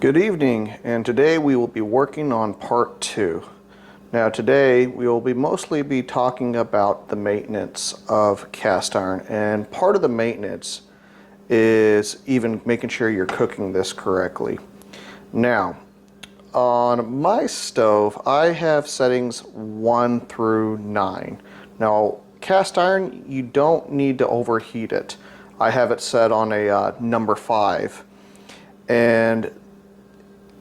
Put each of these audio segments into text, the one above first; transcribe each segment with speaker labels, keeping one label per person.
Speaker 1: Good evening, and today we will be working on part 2. Now today we will mostly be talking about the maintenance of cast iron, and part of the maintenance is even making sure you're cooking this correctly. Now on my stove I have settings 1 through 9. Now cast iron, you don't need to overheat it. I have it set on a number 5, and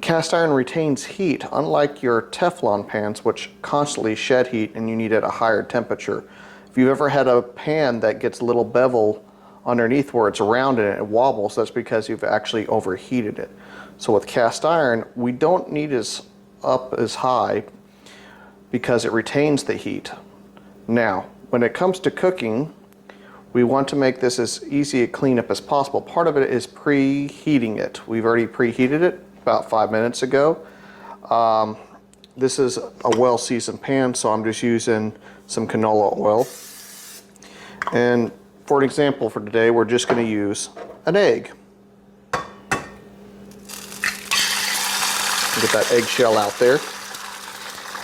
Speaker 1: cast iron retains heat, unlike your Teflon pans, which constantly shed heat and you need at a higher temperature. If you've ever had a pan that gets a little bevel underneath where it's rounded and it wobbles, that's because you've actually overheated it. So with cast iron, we don't need up as high because it retains the heat. Now, when it comes to cooking, we want to make this as easy a cleanup as possible. Part of it is preheating it. We've already preheated it about 5 minutes ago. This is a well-seasoned pan, so I'm just using some canola oil. And for an example for today, we're just going to use an egg. Get that eggshell out there.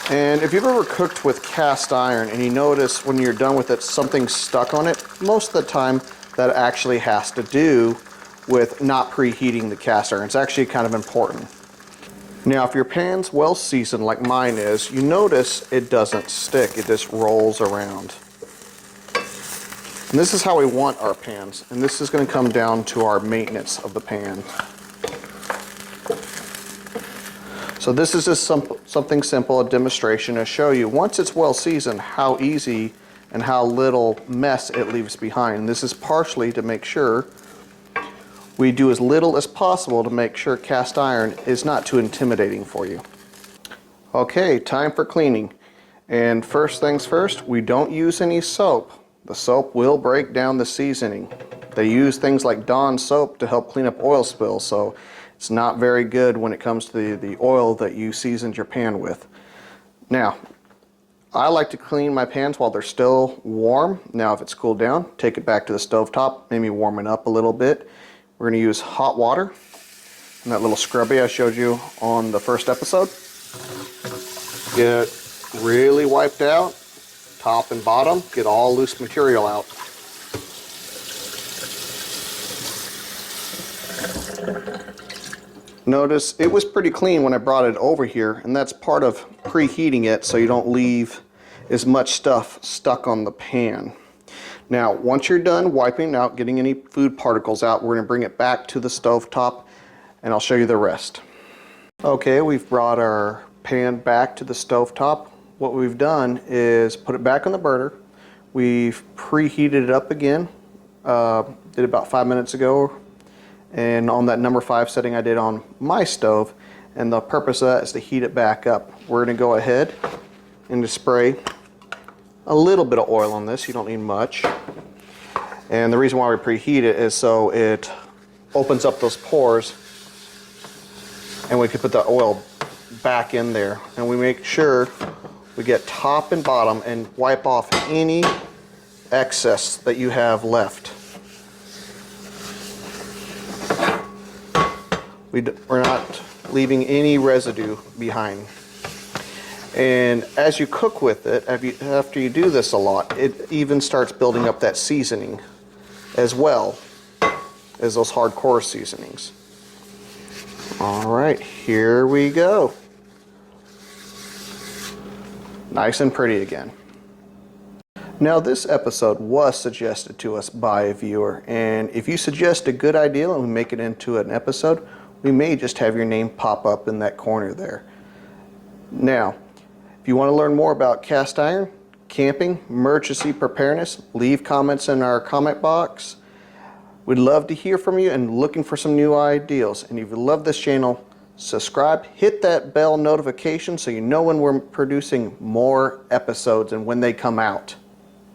Speaker 1: And if you've ever cooked with cast iron and you notice when you're done with it something's stuck on it, most of the time that actually has to do with not preheating the cast iron. It's actually kind of important. Now if your pan's well seasoned like mine is, you notice it doesn't stick, it just rolls around. And this is how we want our pans, and this is going to come down to our maintenance of the pan. So this is just something simple, a demonstration to show you once it's well seasoned how easy and how little mess it leaves behind. This is partially to make sure we do as little as possible to make sure cast iron is not too intimidating for you. Okay, time for cleaning. And first things first, we don't use any soap. The soap will break down the seasoning. They use things like Dawn soap to help clean up oil spills, so it's not very good when it comes to the oil that you seasoned your pan with. Now, I like to clean my pans while they're still warm. Now if it's cooled down, take it back to the stove top, maybe warm it up a little bit. We're going to use hot water and that little scrubby I showed you on the first episode. Get really wiped out, top and bottom, get all loose material out. Notice it was pretty clean when I brought it over here, and that's part of preheating it so you don't leave as much stuff stuck on the pan. Now, once you're done wiping out, getting any food particles out, we're going to bring it back to the stove top and I'll show you the rest. Okay, we've brought our pan back to the stove top. What we've done is put it back on the burner. We've preheated it up again. Did about 5 minutes ago. And on that number 5 setting I did on my stove. And the purpose of that is to heat it back up. We're going to go ahead and just spray a little bit of oil on this. You don't need much. And the reason why we preheat it is so it opens up those pores and we can put the oil back in there. And we make sure we get top and bottom and wipe off any excess that you have left. We're not leaving any residue behind. And as you cook with it, after you do this a lot, it even starts building up that seasoning as well as those hardcore seasonings. Alright, here we go. Nice and pretty again. Now this episode was suggested to us by a viewer, and if you suggest a good idea and we make it into an episode, we may just have your name pop up in that corner there. Now, if you want to learn more about cast iron, camping, emergency preparedness, leave comments in our comment box. We'd love to hear from you and looking for some new ideas. And if you love this channel, subscribe, hit that bell notification so you know when we're producing more episodes and when they come out.